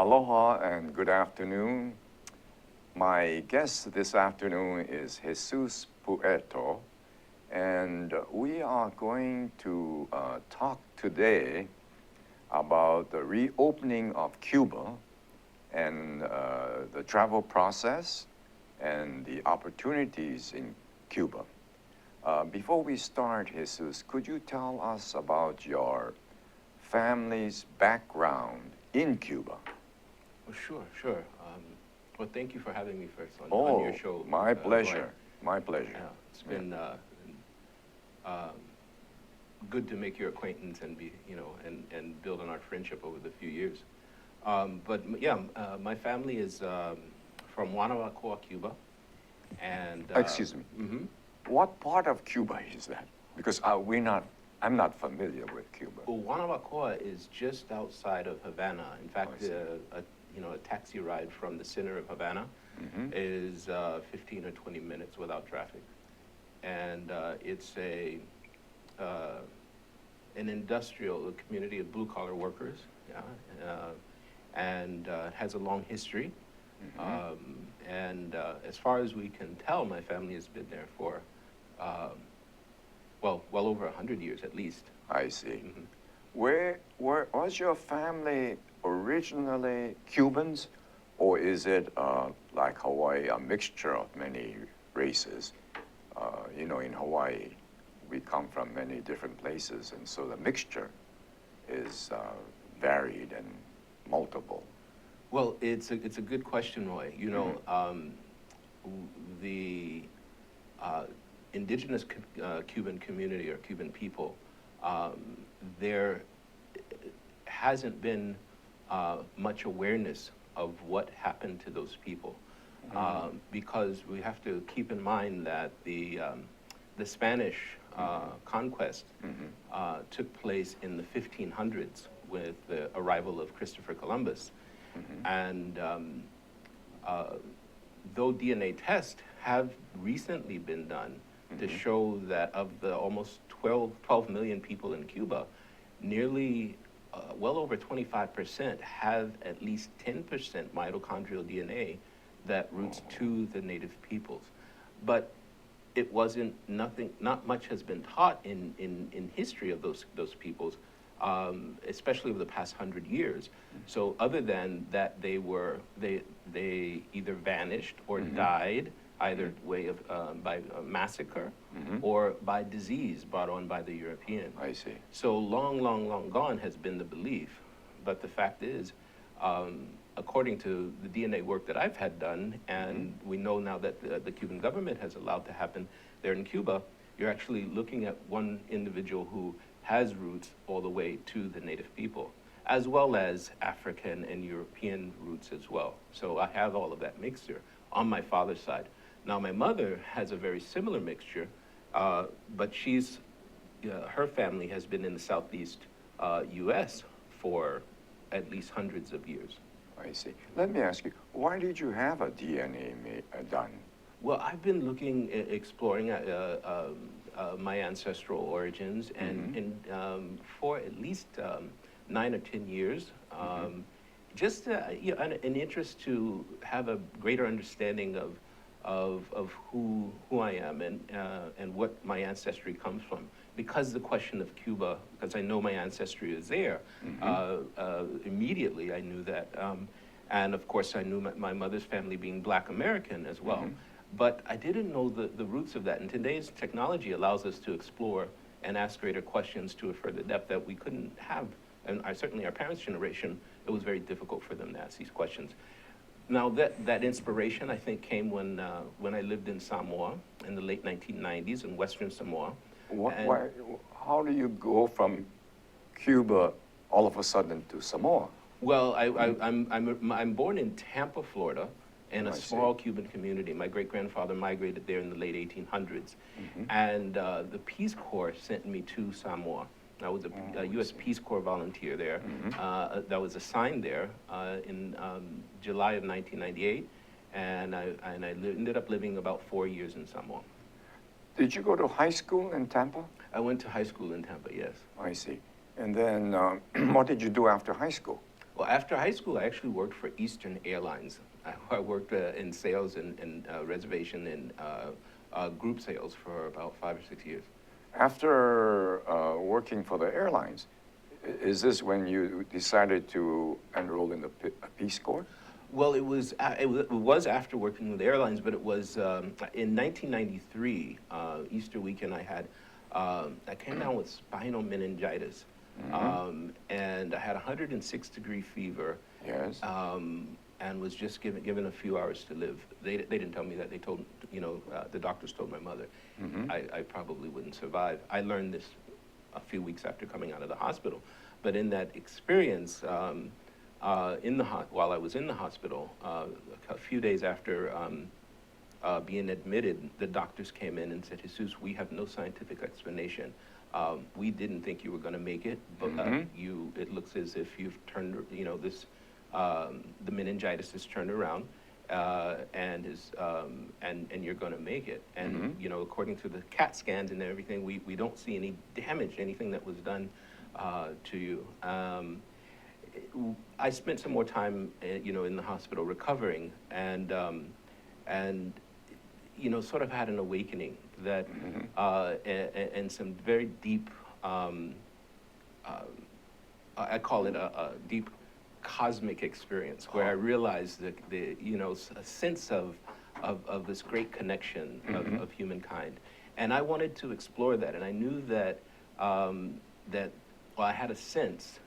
Aloha and good afternoon. My guest this afternoon is Jesus Puerto, and we are going to talk today about the reopening of Cuba and the travel process and the opportunities in Cuba. Before we start, Jesus, could you tell us about your family's background in Cuba? Oh, sure. Well, thank you for having me first on your show. My pleasure. Roy. My pleasure. Yeah, it's been good to make your acquaintance and and build on our friendship over the few years. My family is from Guanabacoa, Cuba, and Excuse me. Mm-hmm. What part of Cuba is that? Because I'm not familiar with Cuba. Well, Guanabacoa is just outside of Havana. In fact, a taxi ride from the center of Havana is 15 or 20 minutes without traffic, and it's an industrial community of blue-collar workers, and it has a long history. As far as we can tell, my family has been there for well over 100 years at least. I see. Where was your family originally Cubans, or is it like Hawaii, a mixture of many races? In Hawaii, we come from many different places, and so the mixture is varied and multiple. Well, it's a good question, Roy. The indigenous Cuban community or Cuban people, there hasn't been much awareness of what happened to those people, because we have to keep in mind that the Spanish conquest took place in the 1500s with the arrival of Christopher Columbus. And though DNA tests have recently been done to show that of the almost 12 million people in Cuba, nearly well over 25% have at least 10% mitochondrial DNA that roots to the native peoples. But it wasn't not much has been taught in history of those peoples, especially over the past 100 years. So other than that, they either vanished or died, either way of by a massacre or by disease brought on by the European. I see. So long gone has been the belief. But the fact is, according to the DNA work that I've had done, and we know now that the Cuban government has allowed to happen there in Cuba, you're actually looking at one individual who has roots all the way to the native people, as well as African and European roots as well. So I have all of that mixture on my father's side. Now my mother has a very similar mixture, but her family has been in the southeast U.S. for at least hundreds of years. I see. Let me ask you, why did you have a DNA done? Well, I've been exploring my ancestral origins, and for at least 9 or 10 years, just an interest to have a greater understanding of who I am and what my ancestry comes from. Because the question of Cuba, because I know my ancestry is there, immediately I knew that. And of course I knew my mother's family being Black American as well. But I didn't know the roots of that. And today's technology allows us to explore and ask greater questions to a further depth that we couldn't have. And certainly our parents' generation, it was very difficult for them to ask these questions. Now that inspiration, I think, came when I lived in Samoa in the late 1990s in Western Samoa. How do you go from Cuba all of a sudden to Samoa? Well, I'm born in Tampa, Florida, in a small Cuban community. My great-grandfather migrated there in the late 1800s. And the Peace Corps sent me to Samoa. I was a U.S. Peace Corps volunteer there that was assigned there in July of 1998. And I ended up living about 4 years in Samoa. Did you go to high school in Tampa? I went to high school in Tampa, yes. I see. And then what did you do after high school? Well, after high school, I actually worked for Eastern Airlines. I worked in sales and reservation and group sales for about 5 or 6 years. After working for the airlines, is this when you decided to enroll in the Peace Corps? Well, it was after working with airlines, but it was in 1993, Easter weekend. I came down with spinal meningitis, and I had 106-degree fever. Yes. And was just given a few hours to live. They didn't tell me that. They told, the doctors told my mother I probably wouldn't survive. I learned this a few weeks after coming out of the hospital. But in that experience, while I was in the hospital, a few days after being admitted, the doctors came in and said, "Jesus, we have no scientific explanation. We didn't think you were going to make it, but it looks as if you've turned, the meningitis has turned around, and you're going to make it." And according to the CAT scans and everything, we don't see any damage, anything that was done to you. I spent some more time, in the hospital recovering, and sort of had an awakening that, and some very deep, I call it a deep cosmic experience, where I realized that a sense of this great connection of humankind, and I wanted to explore that, and I knew that I had a sense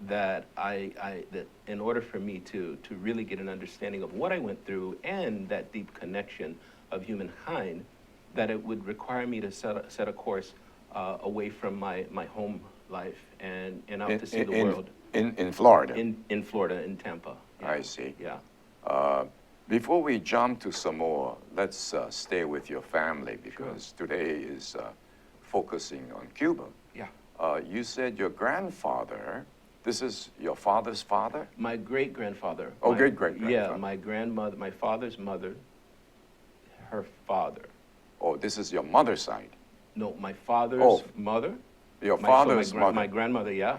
that that in order for me to really get an understanding of what I went through and that deep connection of humankind, that it would require me to set a course away from my home life and out to see the world. In Florida? In Florida, in Tampa. Yeah. I see. Yeah. Before we jump to some more, let's stay with your family, because today is focusing on Cuba. Yeah. You said your grandfather, this is your father's father? My great-grandfather. Oh, great-grandfather. Yeah, my grandmother, my father's mother, her father. Oh, this is your mother's side? No, my father's mother. Your father's mother. My grandmother, yeah.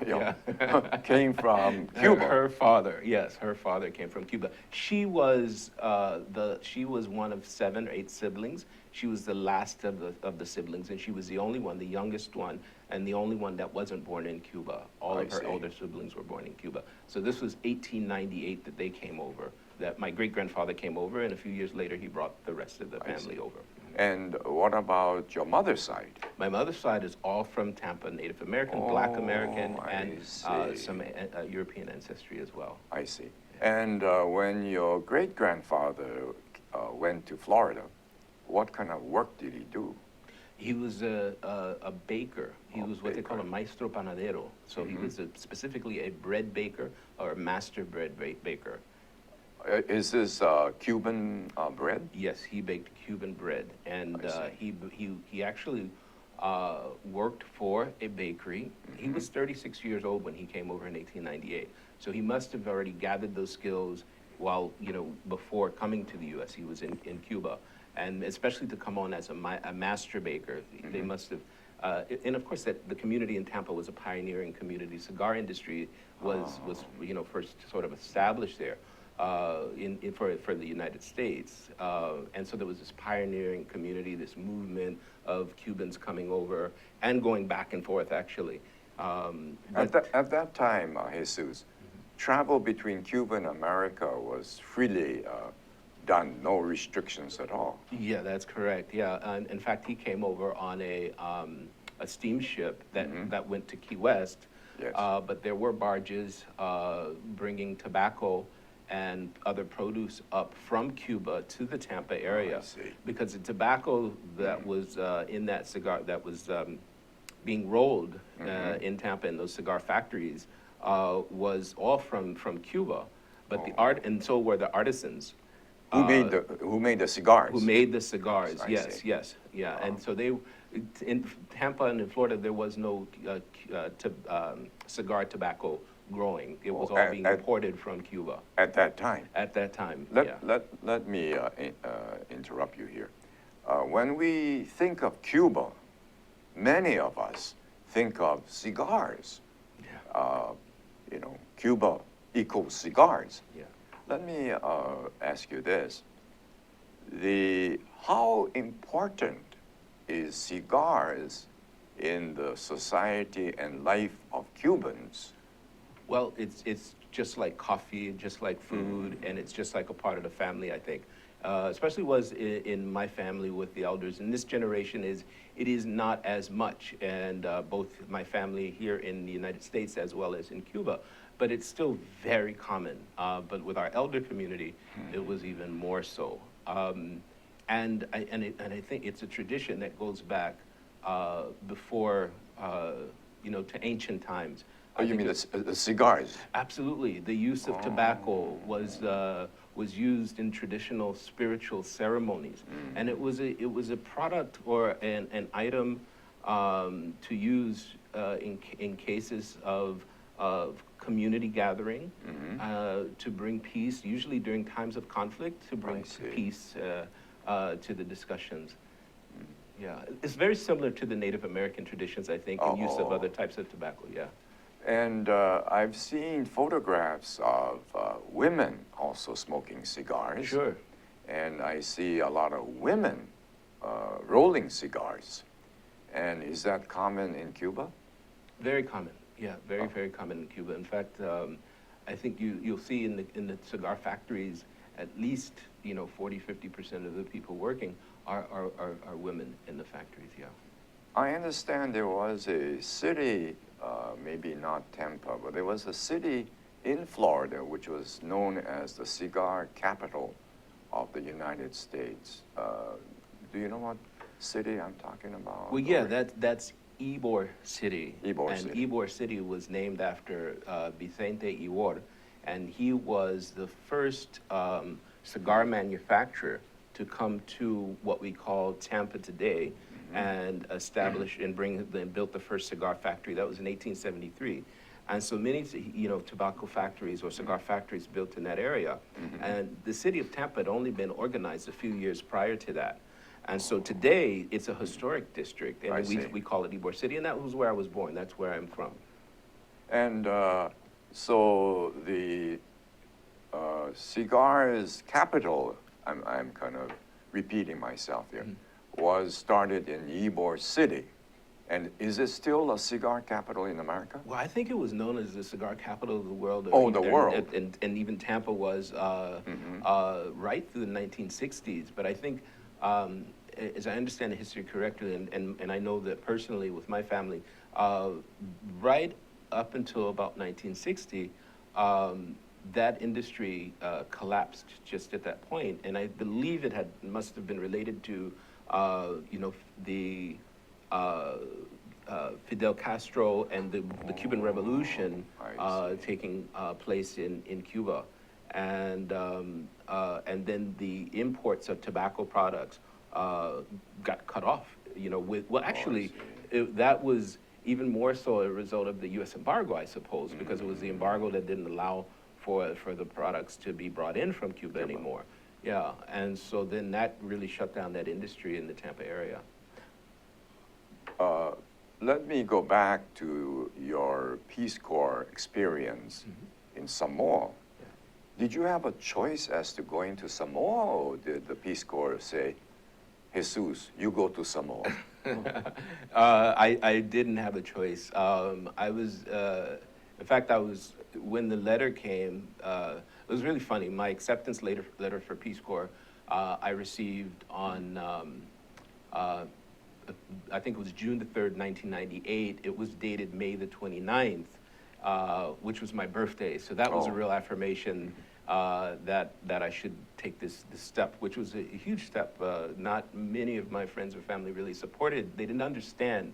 Came from Cuba. Her father, yes, her father came from Cuba. She was one of 7 or 8 siblings. She was the last of the siblings, and she was the only one, the youngest one, and the only one that wasn't born in Cuba. All of her older siblings were born in Cuba. So this was 1898 that they came over. That my great-grandfather came over, and a few years later he brought the rest of the family over. And what about your mother's side? My mother's side is all from Tampa, Native American, Black American, and some European ancestry as well. I see. And when your great-grandfather went to Florida, what kind of work did he do? He was a baker. He was what they call a maestro panadero. So he was specifically a bread baker, or a master bread baker. Is this Cuban bread? Yes, he baked Cuban bread, and he actually worked for a bakery. He was 36 years old when he came over in 1898, so he must have already gathered those skills while, before coming to the U.S. He was in Cuba, and especially to come on as a master baker, they must have. And of course, that the community in Tampa was a pioneering community. Cigar industry was first sort of established there. For the United States, and so there was this pioneering community, this movement of Cubans coming over and going back and forth, actually. At that time, Jesus, travel between Cuba and America was freely done, no restrictions at all. Yeah, that's correct. Yeah, and in fact, he came over on a steamship that went to Key West. Yes. But there were barges bringing tobacco and other produce up from Cuba to the Tampa area, because the tobacco that was in that cigar, that was being rolled in Tampa in those cigar factories, was all from Cuba, but and so were the artisans. Who made the cigars? Who made the cigars? Yes. Yeah. And so in Tampa and in Florida, there was no cigar tobacco growing. It was all being imported from Cuba. At that time? At that time, Let me interrupt you here. When we think of Cuba, many of us think of cigars. Cuba Eco Cigars. Yeah. Let me ask you this. How important is cigars in the society and life of Cubans? Well, it's just like coffee, just like food, and it's just like a part of the family, I think. Especially was in my family with the elders. In this generation, it is not as much, and both my family here in the United States as well as in Cuba, but it's still very common. But with our elder community, it was even more so. And I think it's a tradition that goes back before, to ancient times. Oh, you mean the cigars? Absolutely. The use of tobacco was used in traditional spiritual ceremonies, and it was a product or an item to use in cases of community gathering, to bring peace, usually during times of conflict, to bring peace to the discussions. Yeah, it's very similar to the Native American traditions, I think, in use of other types of tobacco. Yeah. And I've seen photographs of women also smoking cigars. Sure. And I see a lot of women rolling cigars. And is that common in Cuba? Very common. Yeah, very common in Cuba. In fact, I think you'll see in the cigar factories at least 40-50% of the people working are women in the factories. Yeah. I understand there was a city, maybe not Tampa, but there was a city in Florida which was known as the cigar capital of the United States. Do you know what city I'm talking about? Well, yeah, that's Ybor City. Ybor City. And Ybor City was named after Vicente Ybor, and he was the first cigar manufacturer to come to what we call Tampa today, and establish and built the first cigar factory. That was in 1873. And so many, tobacco factories or cigar factories built in that area. And the city of Tampa had only been organized a few years prior to that. And so today, it's a historic district, and we call it Ybor City, and that was where I was born. That's where I'm from. And so the cigars capital, I'm kind of repeating myself here, was started in Ybor City. And is it still a cigar capital in America? Well, I think it was known as the cigar capital of the world. Oh, the world. And even Tampa was right through the 1960s. But I think, as I understand the history correctly, and I know that personally with my family, right up until about 1960, that industry collapsed just at that point. And I believe it must have been related to, the Fidel Castro and the Cuban Revolution taking place in Cuba, and then the imports of tobacco products got cut off. That was even more so a result of the U.S. embargo, I suppose, because it was the embargo that didn't allow for the products to be brought in from Cuba anymore. Yeah, and so then that really shut down that industry in the Tampa area. Let me go back to your Peace Corps experience in Samoa. Yeah. Did you have a choice as to going to Samoa, or did the Peace Corps say, Jesus, you go to Samoa? I didn't have a choice. I was, in fact, when the letter came, it was really funny. My acceptance letter for Peace Corps, I received on, I think it was June the 3rd, 1998. It was dated May the 29th, which was my birthday. So that was a real affirmation that I should take this step, which was a huge step. Not many of my friends or family really supported. They didn't understand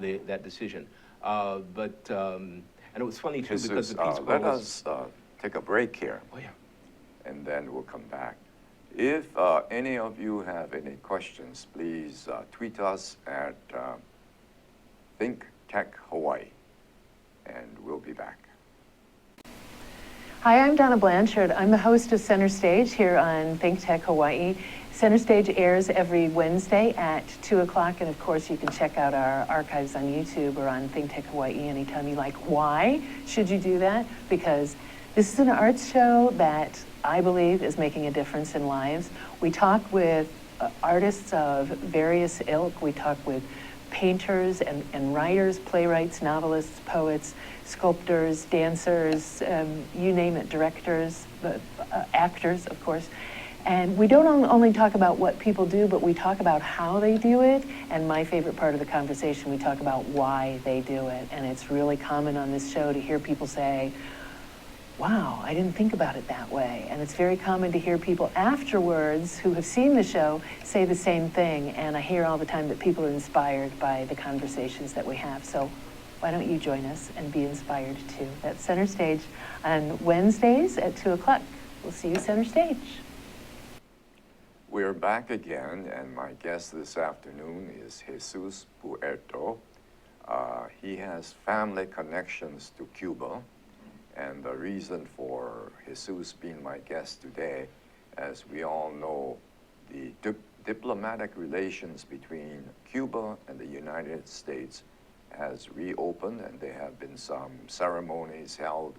that decision. And it was funny too, because the Peace Corps let us take a break here. Oh, yeah. And then we'll come back. If any of you have any questions, please tweet us at ThinkTech Hawaii, and we'll be back. Hi, I'm Donna Blanchard. I'm the host of Center Stage here on ThinkTech Hawaii. Center Stage airs every Wednesday at 2 o'clock, and of course you can check out our archives on YouTube or on ThinkTech Hawaii anytime you like. Why should you do that? Because this is an arts show that I believe is making a difference in lives. We talk with artists of various ilk. We talk with painters and writers, playwrights, novelists, poets, sculptors, dancers, you name it, directors, actors, of course. And we don't only talk about what people do, but we talk about how they do it. And my favorite part of the conversation, we talk about why they do it. And it's really common on this show to hear people say, wow, I didn't think about it that way. And it's very common to hear people afterwards who have seen the show say the same thing. And I hear all the time that people are inspired by the conversations that we have. So why don't you join us and be inspired too? That's Center Stage on Wednesdays at 2 o'clock. We'll see you Center Stage. We're back again, and my guest this afternoon is Jesus Puerto. He has family connections to Cuba, and the reason for Jesus being my guest today, as we all know, the diplomatic relations between Cuba and the United States has reopened, and there have been some ceremonies held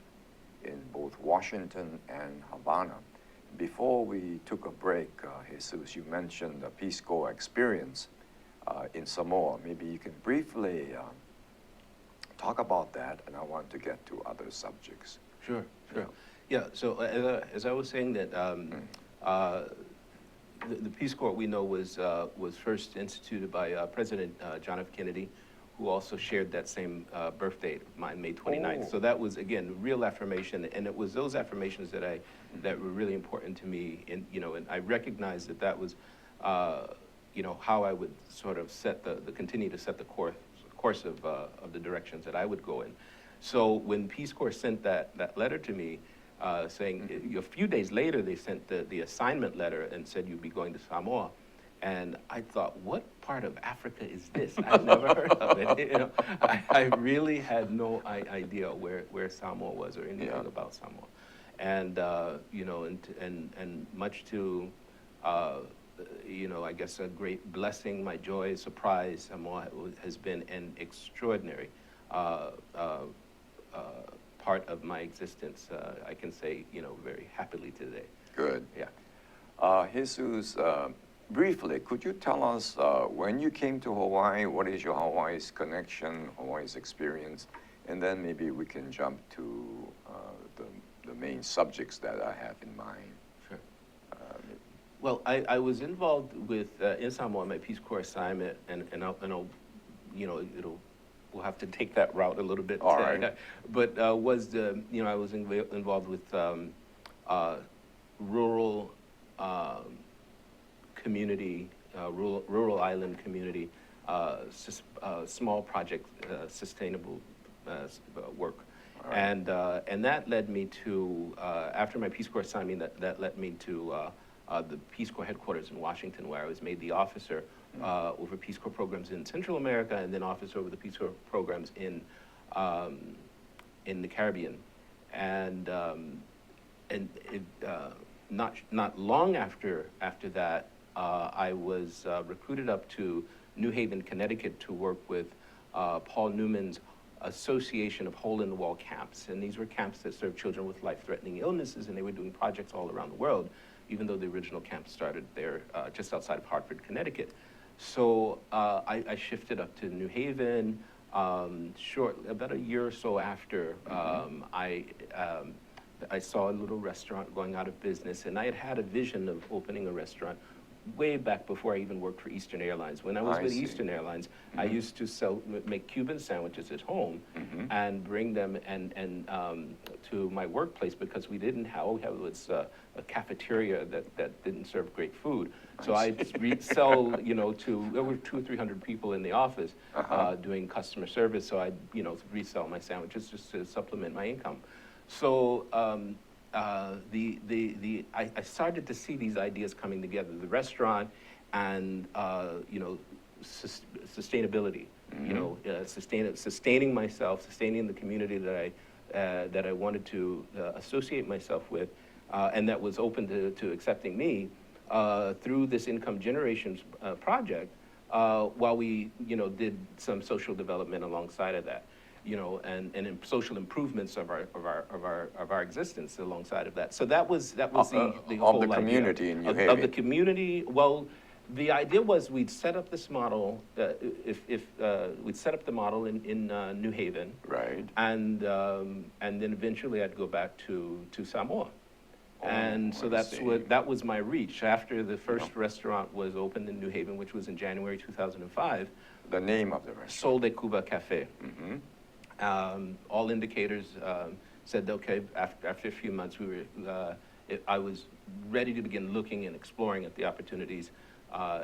in both Washington and Havana. Before we took a break, Jesus, you mentioned the Peace Corps experience in Samoa. Maybe you can briefly talk about that, and I want to get to other subjects. Sure. Yeah, so as I was saying that the Peace Corps we know was first instituted by President John F. Kennedy, who also shared that same birth date of mine, May 29th. Oh. So that was, again, real affirmation, and it was those affirmations that were really important to me, and and I recognized that was, how I would sort of continue to set the course of the directions that I would go in. So when Peace Corps sent that letter to me, saying a few days later they sent the assignment letter and said you'd be going to Samoa. And I thought, what part of Africa is this? I've never heard of it. I really had no idea where Samoa was or anything about Samoa. And and much to I guess a great blessing, my joy, surprise, Samoa has been an extraordinary part of my existence. I can say very happily today. Good. Yeah. Jesus, briefly, could you tell us when you came to Hawaii, what is your Hawaii's connection, Hawaii's experience, and then maybe we can jump to the main subjects that I have in mind. Sure. Well, I was involved with in Samoa, my Peace Corps assignment, and I'll we'll have to take that route a little bit. All right. But I was involved with rural. Community, rural island community, small project, sustainable work, right. And that led me to after my Peace Corps assignment. That led me to the Peace Corps headquarters in Washington, where I was made the officer over Peace Corps programs in Central America, and then officer over the Peace Corps programs in the Caribbean, and not long after that. I was recruited up to New Haven, Connecticut to work with Paul Newman's Association of Hole-in-the-Wall Camps. And these were camps that served children with life-threatening illnesses, and they were doing projects all around the world, even though the original camp started there just outside of Hartford, Connecticut. So I shifted up to New Haven about a year or so after. I saw a little restaurant going out of business, and I had a vision of opening a restaurant way back before I even worked for Eastern Airlines. When I was with Eastern Airlines, I used to make Cuban sandwiches at home and bring them to my workplace, because we didn't have, all we had was a cafeteria that didn't serve great food. So I'd sell, to, there were 200 or 300 people in the office doing customer service, so I'd, resell my sandwiches just to supplement my income. So I started to see these ideas coming together: the restaurant and sustainability. Sustaining myself, sustaining the community that I wanted to associate myself with, and that was open to accepting me. through this income generation project, while we, did some social development alongside of that, and social improvements of our existence alongside of that. So that was the whole of the community idea in New of Haven. the community. Well, the idea was we'd set up this model. If we'd set up the model in New Haven, Right. and then eventually I'd go back to Samoa. And so I see. that was my reach. After the first restaurant was opened in New Haven, which was in January 2005, The name of the restaurant. Sol de Cuba Cafe. Mm-hmm. All indicators said, okay, after a few months, I was ready to begin looking and exploring at the opportunities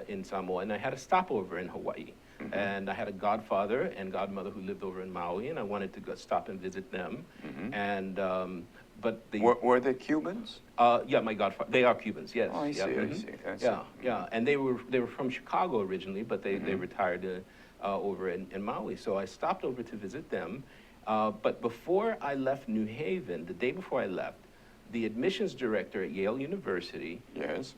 in Samoa. And I had a stopover in Hawaii. Mm-hmm. And I had a godfather and godmother who lived over in Maui, and I wanted to go stop and visit them. Mm-hmm. And but the Were they Cubans? yeah, my godfather, they are Cubans, yes. Oh, I yeah, see, I mhm. see. I see. Yeah, and they were from Chicago originally, but they retired over in Maui. So I stopped over to visit them. But before I left New Haven, the day before I left, the admissions director at Yale University, Yes.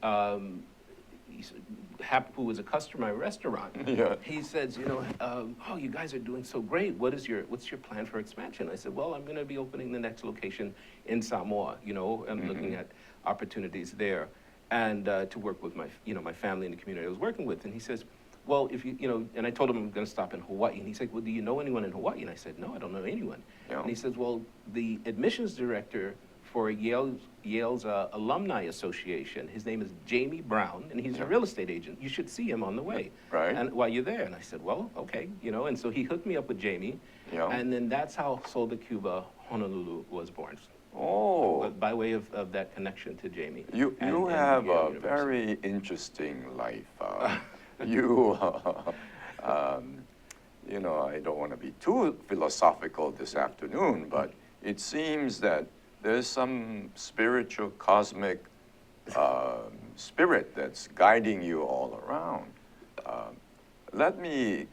who was a customer at my restaurant, Yeah. he says, oh, you guys are doing so great. What's your plan for expansion? I said, well, I'm going to be opening the next location in Samoa. I'm looking at opportunities there, and to work with my family and the community I was working with. And he says, well, if and I told him I'm going to stop in Hawaii. And he said, well, do you know anyone in Hawaii? And I said, no, I don't know anyone. Yeah. And he says, well, the admissions director for Yale's Alumni Association, his name is Jamie Brown, and he's a real estate agent. You should see him on the way. Right. And while you're there. And I said, well, okay, and so he hooked me up with Jamie. Yeah. And then that's how Sol de Cuba Honolulu was born. Oh. By way of that connection to Jamie. You and have Yale a University. very interesting life. You, I don't want to be too philosophical this afternoon, but it seems that there's some spiritual, cosmic spirit that's guiding you all around. Let me,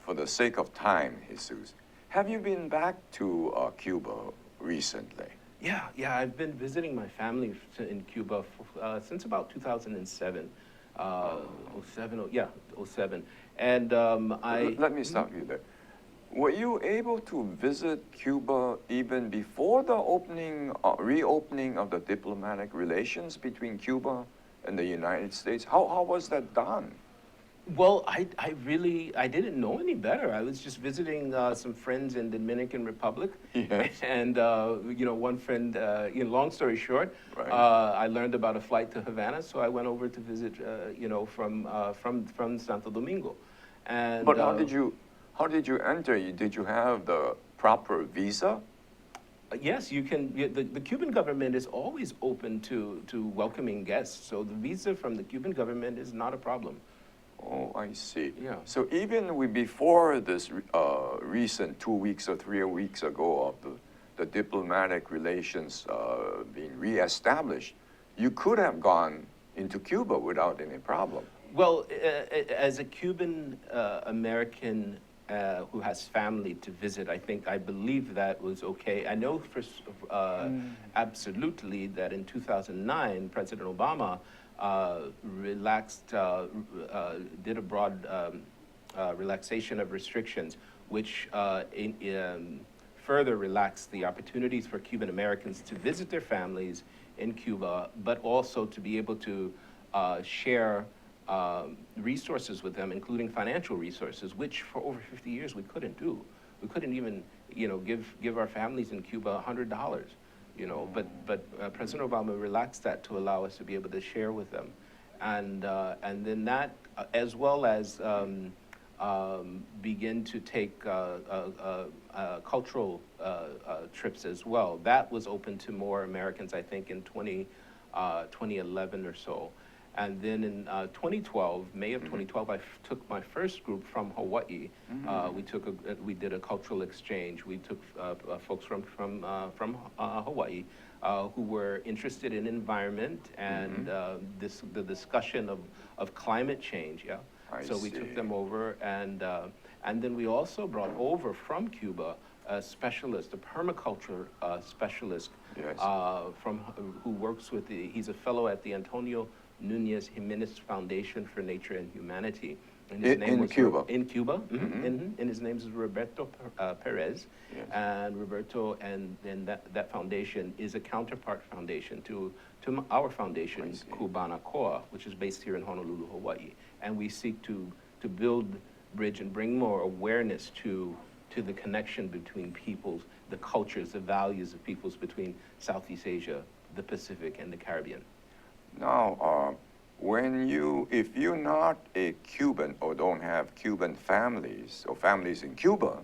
for the sake of time, Jesus, have you been back to Cuba recently? Yeah, I've been visiting my family in Cuba since about 2007. 07. And Let me stop you there. Were you able to visit Cuba even before the reopening of the diplomatic relations between Cuba and the United States? How was that done? Well, I didn't know any better. I was just visiting some friends in the Dominican Republic. Yes. And, one friend, long story short, Right. I learned about a flight to Havana, so I went over to visit, from Santo Domingo. And, But how did you enter? Did you have the proper visa? Yes, you can. The Cuban government is always open to welcoming guests, so the visa from the Cuban government is not a problem. Oh, I see. Yeah. So even before this recent 2 weeks or 3 weeks ago of the diplomatic relations being reestablished, you could have gone into Cuba without any problem. Well, as a Cuban American who has family to visit, I believe that was okay. I know for absolutely that in 2009, President Obama did a broad relaxation of restrictions, which further relaxed the opportunities for Cuban Americans to visit their families in Cuba, but also to be able to share resources with them, including financial resources, which for over 50 years we couldn't do. We couldn't even, give our families in Cuba $100. But President Obama relaxed that to allow us to be able to share with them, and then that, as well as begin to take cultural trips as well. That was open to more Americans, I think, in 2011 or so. And then in 2012, May of 2012, I took my first group from Hawaii. We did a cultural exchange. We took folks from Hawaii who were interested in environment and the discussion of climate change. Yeah. So we took them over, and then we also brought over from Cuba a specialist, a permaculture specialist, Yes. who works with he's a fellow at the Antonio Nunez Jimenez Foundation for Nature and Humanity. And In Cuba? In Cuba, and his name is Roberto Perez. Yes. And Roberto, and that foundation is a counterpart foundation to our foundation, Cubana COA, which is based here in Honolulu, Hawaii. And we seek to build, bridge, and bring more awareness to the connection between peoples, the cultures, the values of peoples between Southeast Asia, the Pacific, and the Caribbean. Now, if you're not a Cuban or don't have Cuban families or families in Cuba,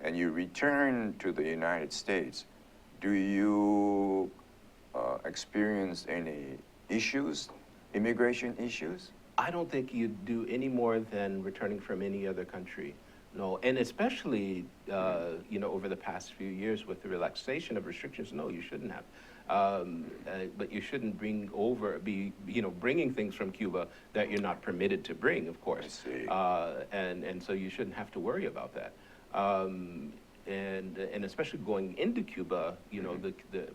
and you return to the United States, do you experience any issues, immigration issues? I don't think you do any more than returning from any other country. No, and especially, over the past few years with the relaxation of restrictions, no, you shouldn't have. But you shouldn't bringing things from Cuba that you're not permitted to bring, of course. I see. And so you shouldn't have to worry about that. And especially going into Cuba,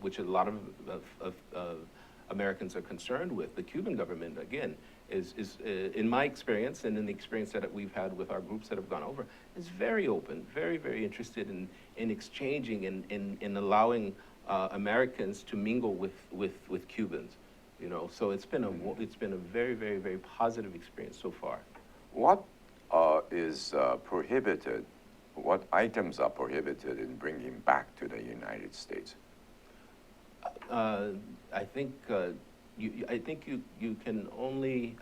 which a lot of Americans are concerned with, the Cuban government, again, is in my experience and in the experience that we've had with our groups that have gone over, is very open, very, very interested in exchanging and in allowing Americans to mingle with Cubans. So it's been a very, very, very positive experience so far. What is prohibited? What items are prohibited in bringing back to the United States? I think you can only.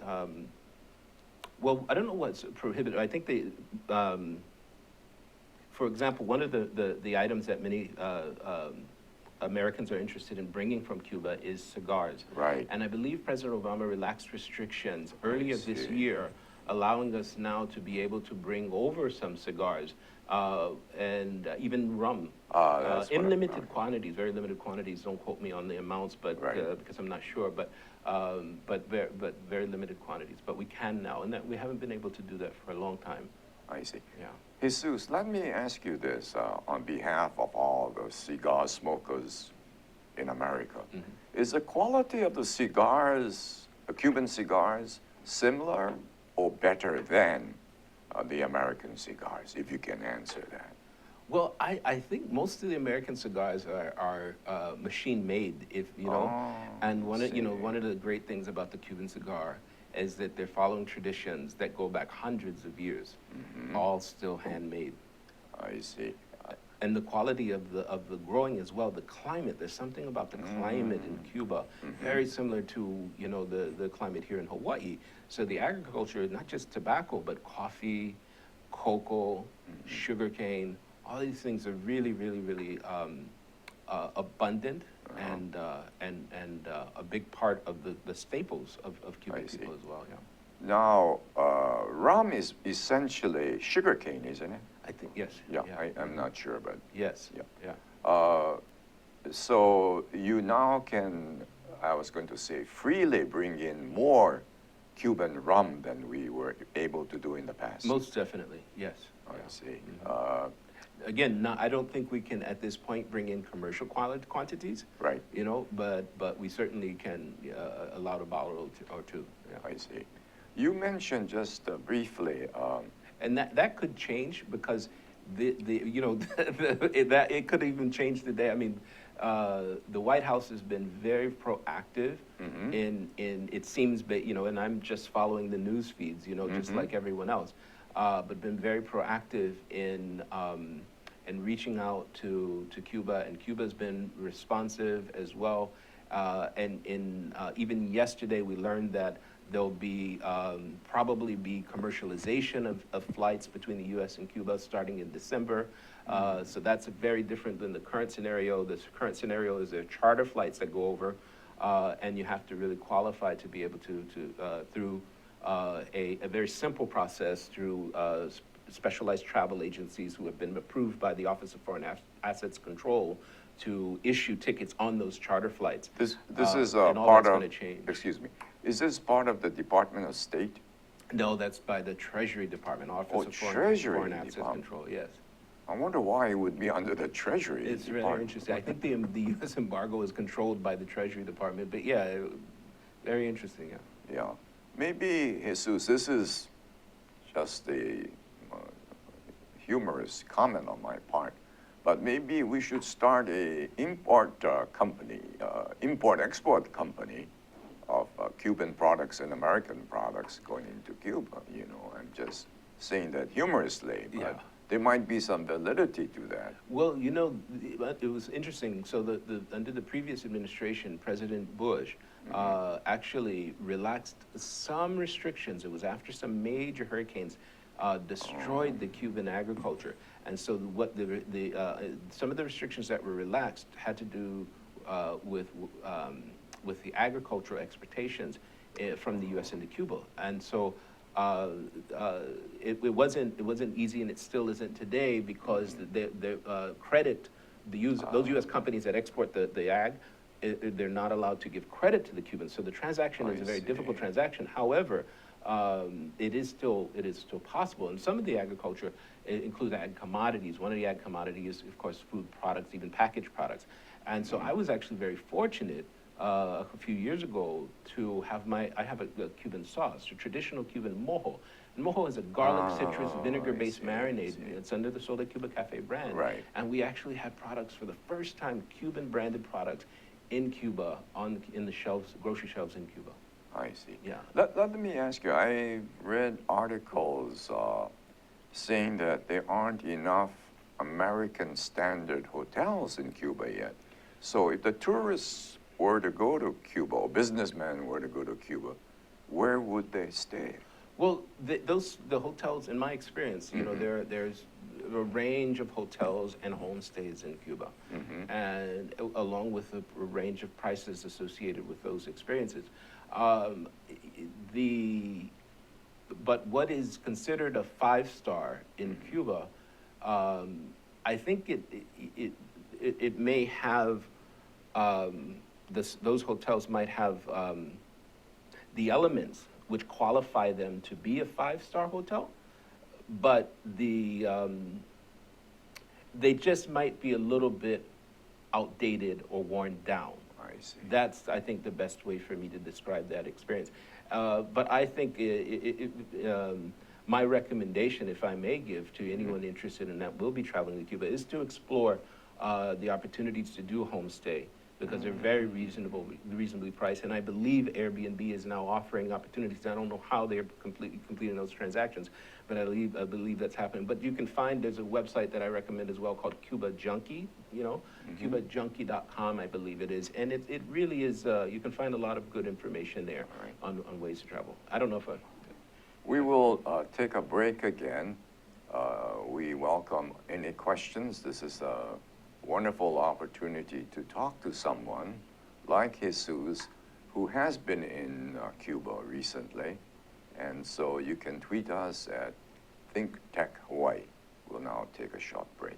Well, I don't know what's prohibited. I think for example, one of the items that many Americans are interested in bringing from Cuba is cigars. Right. And I believe President Obama relaxed restrictions earlier this year, allowing us now to be able to bring over some cigars and even rum in limited quantities, very limited quantities. Don't quote me on the amounts, but because I'm not sure. But very limited quantities. But we can now, and that we haven't been able to do that for a long time. I see. Yeah. Jesus, let me ask you this on behalf of all the cigar smokers in America. Is the quality of the cigars, Cuban cigars, similar or better than the American cigars, if you can answer that? Well, I think most of the American cigars are machine-made, and one of the great things about the Cuban cigar is that they're following traditions that go back hundreds of years, all still handmade. I see. And the quality of the growing as well, the climate. There's something about the climate in Cuba, very similar to the climate here in Hawaii. So the agriculture, not just tobacco, but coffee, cocoa, sugarcane. All these things are really, really, really abundant and a big part of the staples of Cuban people as well. Yeah. Now, rum is essentially sugarcane, isn't it? I think yes. Yeah. I'm not sure, but yes. Yeah. So you now can, I was going to say, freely bring in more Cuban rum than we were able to do in the past. Most definitely, yes. I see. Again, I don't think we can at this point bring in commercial quantities. Right. But we certainly can allow a bottle or two. Yeah. I see. You mentioned just briefly. And that could change because it could even change today. I mean, the White House has been very proactive in it seems, and I'm just following the news feeds, just like everyone else, but been very proactive in reaching out to Cuba, and Cuba's been responsive as well. And even yesterday, we learned that there'll be probably be commercialization of flights between the U.S. and Cuba starting in December. So that's very different than the current scenario. The current scenario is there are charter flights that go over, and you have to really qualify to be able to through a very simple process through specialized travel agencies who have been approved by the Office of Foreign Assets Control to issue tickets on those charter flights. This is and all part that's of. going to change. Excuse me. Is this part of the Department of State? No, that's by the Treasury Department, Office of Foreign Assets Control. Yes. I wonder why it would be under the Treasury It's Department. really interesting. I think the U.S. embargo is controlled by the Treasury Department, but yeah, very interesting. Yeah. Yeah. Maybe, Jesus, this is just a humorous comment on my part, but maybe we should start a import-export company of Cuban products and American products going into Cuba. You know, I'm just saying that humorously, but Yeah. there might be some validity to that. Well, you know, it was interesting. So under the previous administration, President Bush actually relaxed some restrictions. It was after some major hurricanes destroyed the Cuban agriculture, and so some of the restrictions that were relaxed had to do with the agricultural exportations from the U.S. into Cuba, and so. It wasn't easy, and it still isn't today, because the credit those U.S. companies that export the ag, they're not allowed to give credit to the Cubans. So the transaction is a very difficult transaction. However, it is still possible, and some of the agriculture includes ag commodities. One of the ag commodities is, of course, food products, even packaged products. And so I was actually very fortunate a few years ago to have I have a Cuban sauce, a traditional Cuban mojo. And mojo is a garlic, citrus, vinegar-based marinade. It's under the Cuba Cafe brand. Right. And we actually have products for the first time, Cuban-branded products in Cuba, in the shelves, grocery shelves in Cuba. I see. Yeah. Let me ask you, I read articles saying that there aren't enough American standard hotels in Cuba yet. So if the tourists were to go to Cuba, or businessmen were to go to Cuba, where would they stay? Well, the hotels, in my experience, you know, there's a range of hotels and homestays in Cuba, and along with a range of prices associated with those experiences. But what is considered a 5-star in Cuba, I think it may have. Those hotels might have the elements which qualify them to be a 5-star hotel, but they just might be a little bit outdated or worn down. I see. That's, I think, the best way for me to describe that experience. But I think my recommendation, if I may give to anyone interested in that will be traveling to Cuba, is to explore the opportunities to do a homestay, because they're very reasonably priced. And I believe Airbnb is now offering opportunities. I don't know how they're completing those transactions, but I believe that's happening. But you can find, there's a website that I recommend as well called Cuba Junkie, you know, cubajunkie.com, I believe it is. And it really is, you can find a lot of good information there on ways to travel. I don't know if We will take a break again. We welcome any questions. This is a wonderful opportunity to talk to someone like Jesus, who has been in Cuba recently. And so you can tweet us at ThinkTech Hawaii. We'll now take a short break.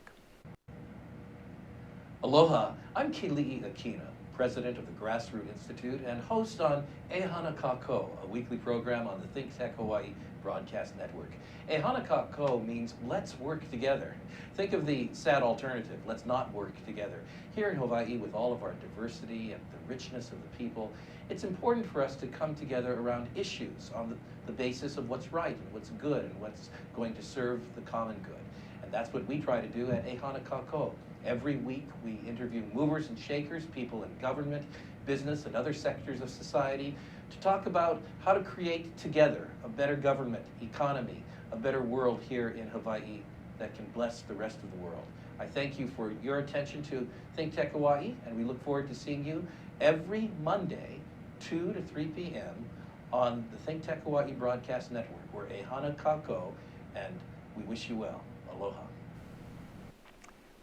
Aloha, I'm Keli'i Akina, president of the Grassroot Institute and host on Ehana Kako, a weekly program on the ThinkTech Hawaii broadcast network. Ehana Kako means let's work together. Think of the sad alternative, let's not work together. Here in Hawaii, with all of our diversity and the richness of the people, it's important for us to come together around issues on the basis of what's right and what's good and what's going to serve the common good. And that's what we try to do at Ehana Kako. Every week, we interview movers and shakers, people in government, business, and other sectors of society to talk about how to create together a better government, economy, a better world here in Hawaii that can bless the rest of the world. I thank you for your attention to ThinkTech Hawaii, and we look forward to seeing you every Monday, 2 to 3 p.m. on the ThinkTech Hawaii Broadcast Network. We're Ehana Kako, and we wish you well. Aloha.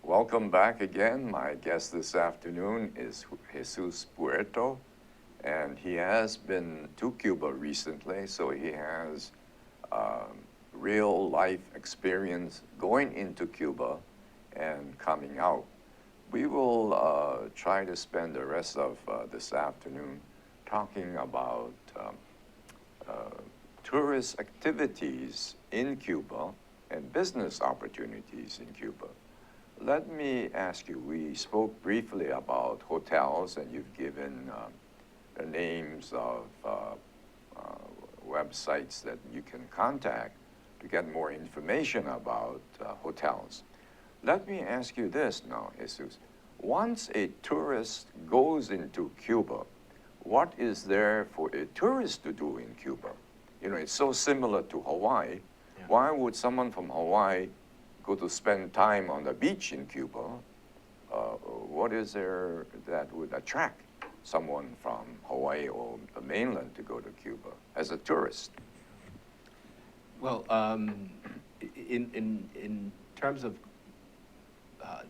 Welcome back again. My guest this afternoon is Jesus Puerto, and he has been to Cuba recently, so he has real life experience going into Cuba and coming out. We will try to spend the rest of this afternoon talking about tourist activities in Cuba and business opportunities in Cuba. Let me ask you, we spoke briefly about hotels, and you've given the names of websites that you can contact to get more information about hotels. Let me ask you this now, Jesus. Once a tourist goes into Cuba, what is there for a tourist to do in Cuba? You know, it's so similar to Hawaii. Yeah. Why would someone from Hawaii go to spend time on the beach in Cuba? What is there that would attract someone from Hawaii or the mainland to go to Cuba as a tourist? Well, in terms of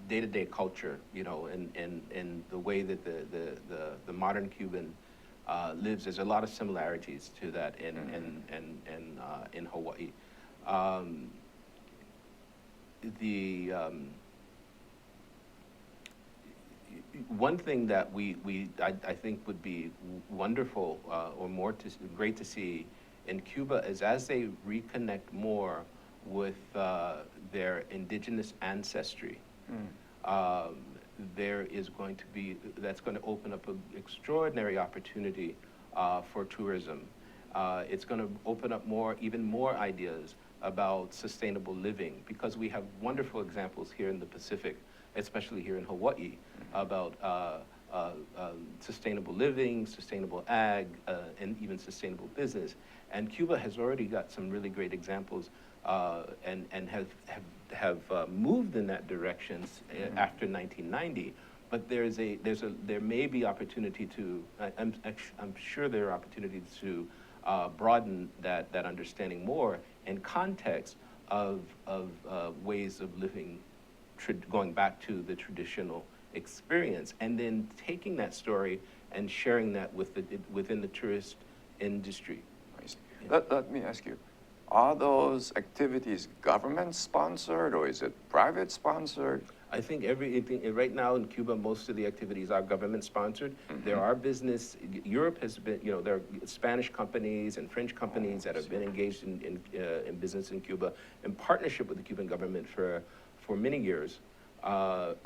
day-to-day culture, you know, and the way that the modern Cuban lives, there's a lot of similarities to that in Hawaii. One thing that I think would be wonderful or great to see in Cuba is as they reconnect more with their indigenous ancestry, there is going to be, that's going to open up an extraordinary opportunity for tourism. It's going to open up even more ideas about sustainable living, because we have wonderful examples here in the Pacific, especially here in Hawaii, about sustainable living, sustainable ag, and even sustainable business. And Cuba has already got some really great examples and have moved in that direction after 1990. But there may be opportunity to, I'm sure there are opportunities to broaden that understanding more in context of ways of living, going back to the traditional experience, and then taking that story and sharing that within the tourist industry. I see. Let me ask you, are those activities government sponsored or is it private sponsored? I think right now in Cuba, most of the activities are government sponsored. There are Europe has been, you know, there are Spanish companies and French companies that have been engaged in business in Cuba in partnership with the Cuban government for many years. What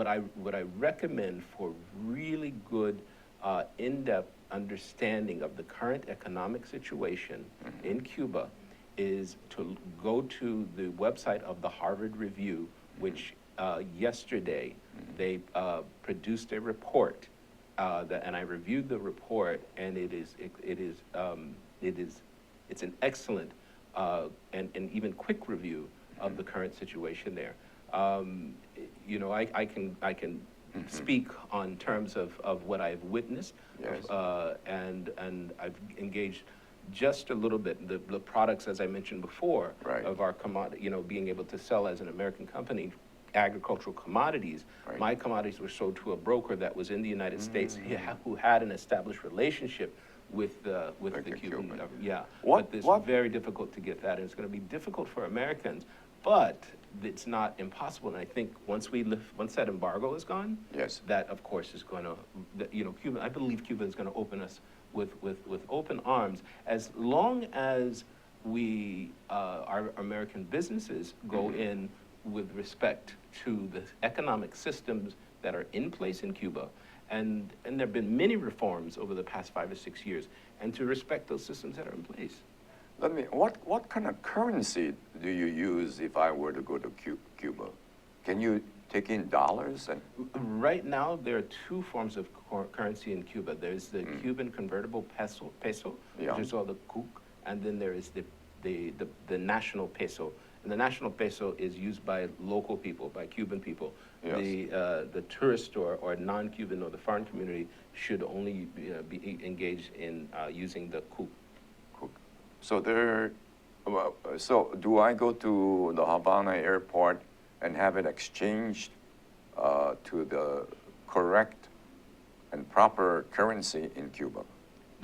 I recommend for really good in-depth understanding of the current economic situation in Cuba is to go to the website of the Harvard Review, which yesterday they produced a report, and I reviewed the report, and it's an excellent and even quick review of the current situation there. You know, I can speak on terms of what I've witnessed, Yes. and I've engaged just a little bit the products, as I mentioned before, Right. of our commodity, you know, being able to sell as an American company agricultural commodities. Right. My commodities were sold to a broker that was in the United States who had an established relationship with the Cuban government. Yeah, but it's very difficult to get that, and it's going to be difficult for Americans, but it's not impossible. And I think once that embargo is gone, Yes. that of course is going to, you know, Cuba. I believe Cuba is going to open us with open arms, as long as our American businesses go in with respect to the economic systems that are in place in Cuba, and there have been many reforms over the past 5 or 6 years, and to respect those systems that are in place. What kind of currency do you use if I were to go to Cuba? Can you take in dollars? And right now, there are two forms of currency in Cuba. There's the Cuban convertible peso, Yeah. which is called the CUC, and then there is the national peso. And the national peso is used by local people, by Cuban people. Yes. The tourist or non-Cuban or the foreign community should only be engaged in using the CUC. So do I go to the Havana airport and have it exchanged to the correct and proper currency in Cuba?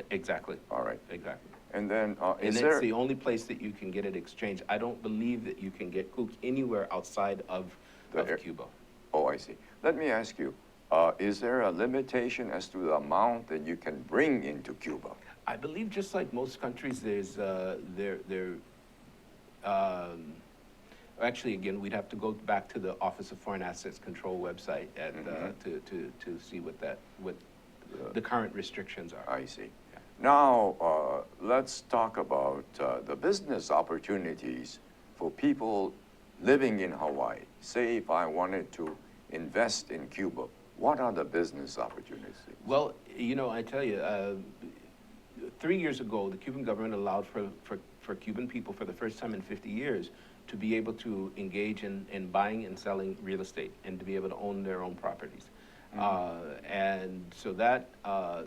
Exactly. All right. Exactly. And then And it's the only place that you can get it exchanged. I don't believe that you can get CUC anywhere outside of Cuba. Oh, I see. Let me ask you, is there a limitation as to the amount that you can bring into Cuba? I believe just like most countries, there's actually, again, we'd have to go back to the Office of Foreign Assets Control website to see what the current restrictions are. I see. Now, let's talk about the business opportunities for people living in Hawaii. Say if I wanted to invest in Cuba, what are the business opportunities? Well, you know, I tell you, 3 years ago, the Cuban government allowed for Cuban people for the first time in 50 years to be able to engage in buying and selling real estate and to be able to own their own properties. And so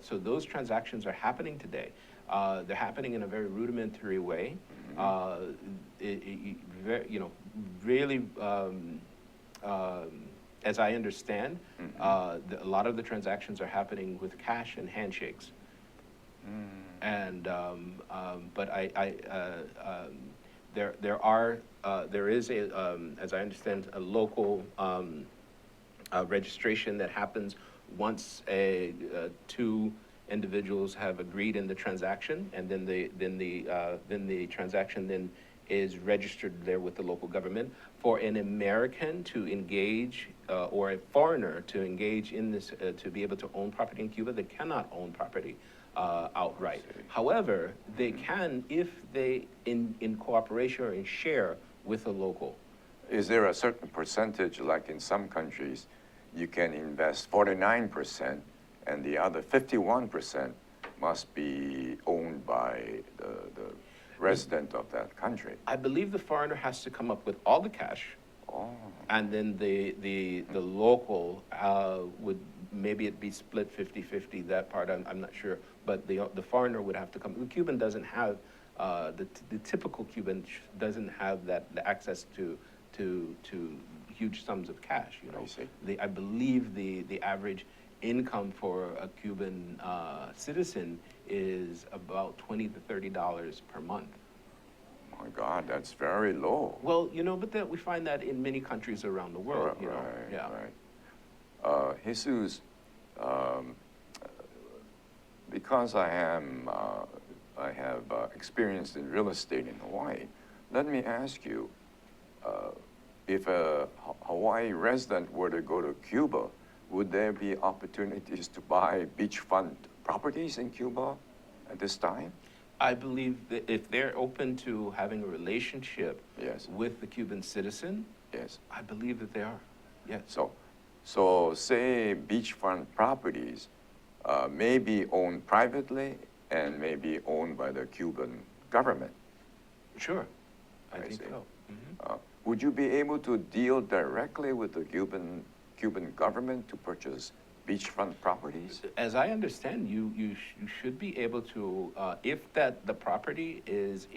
so those transactions are happening today. They're happening in a very rudimentary way. You know, really, as I understand, a lot of the transactions are happening with cash and handshakes. And but there is as I understand, a local registration that happens once two individuals have agreed in the transaction, and then the transaction then is registered there with the local government. For an American to engage or a foreigner to engage in this, to be able to own property in Cuba, they cannot own property outright. However, they can if they in cooperation or in share with a local. Is there a certain percentage, like in some countries, you can invest 49% and the other 51% must be owned by the resident of that country? I believe the foreigner has to come up with all the cash. Oh. And then the local would, maybe it be split 50-50, that part I'm not sure, but the foreigner would have to come. The Cuban doesn't have, the typical Cuban doesn't have the access to huge sums of cash, you know. I see. I believe the average income for a Cuban citizen is about $20 to $30 per month. My God, that's very low. Well, you know, but we find that in many countries around the world, you know. Right, Yeah. right. Jesus, because I have experience in real estate in Hawaii, let me ask you, if a Hawaii resident were to go to Cuba, would there be opportunities to buy beachfront properties in Cuba at this time? I believe that if they're open to having a relationship Yes. with the Cuban citizen, Yes. I believe that they are. Yes. So say beachfront properties may be owned privately and may be owned by the Cuban government. Sure. I I think see. so. Mhm. Would you be able to deal directly with the Cuban government to purchase beachfront properties? As I understand, you should be able to, if the property is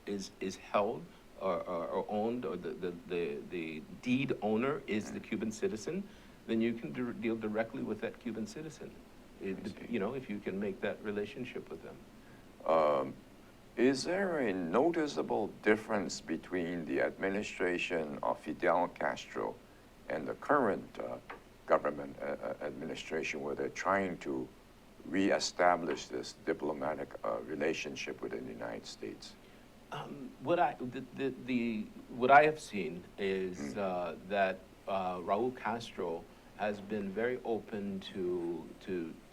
is held or owned, or the deed owner is the Cuban citizen, then you can deal directly with that Cuban citizen. You know, if you can make that relationship with them. Is there a noticeable difference between the administration of Fidel Castro and the current government administration, where they're trying to reestablish this diplomatic relationship within the United States? What I have seen is that Raul Castro has been very open to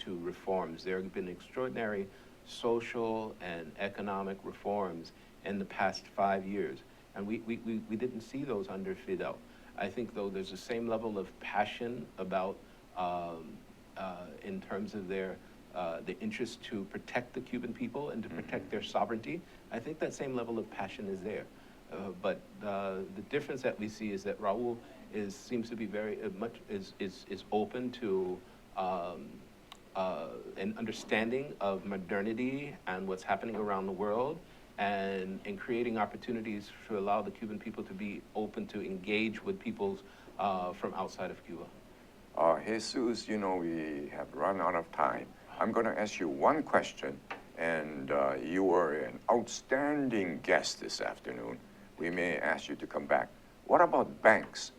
reforms. There have been extraordinary social and economic reforms in the past 5 years, and we didn't see those under Fidel. I think, though, there's the same level of passion about, in terms of the interest to protect the Cuban people and to protect their sovereignty. I think that same level of passion is there. But the difference that we see is that Raul seems to be very much is open to an understanding of modernity and what's happening around the world, and creating opportunities to allow the Cuban people to be open to engage with peoples from outside of Cuba. Jesus, you know, we have run out of time. I'm going to ask you one question, and you were an outstanding guest this afternoon. We may ask you to come back. What about banks?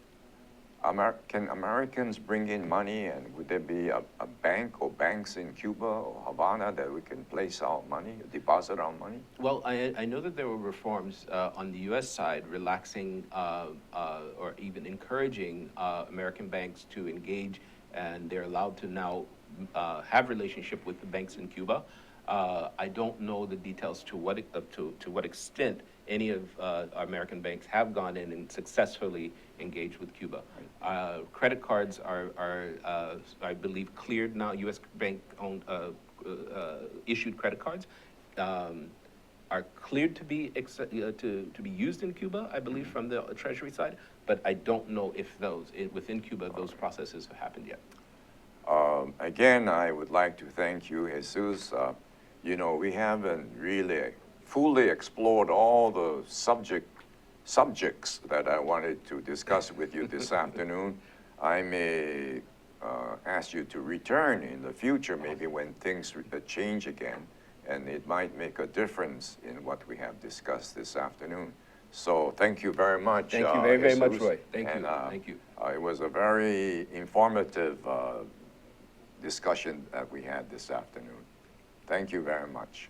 Can Americans bring in money, and would there be a bank or banks in Cuba or Havana that we can place our money, deposit our money? Well, I know that there were reforms on the U.S. side relaxing or even encouraging American banks to engage, and they're allowed to now have relationship with the banks in Cuba. I don't know the details to what extent any of our American banks have gone in and successfully engaged with Cuba. Credit cards are I believe, cleared now. U.S. bank-owned issued credit cards are cleared to be to be used in Cuba, I believe, from the Treasury side. But I don't know if within Cuba those processes have happened yet. Again, I would like to thank you, Jesus. You know, we haven't really fully explored all the subjects that I wanted to discuss with you this afternoon. I may ask you to return in the future, maybe when things change again, and it might make a difference in what we have discussed this afternoon. So thank you very much. Thank you very much, Jesus. Roy. Thank and, you. Thank you. It was a very informative discussion that we had this afternoon. Thank you very much.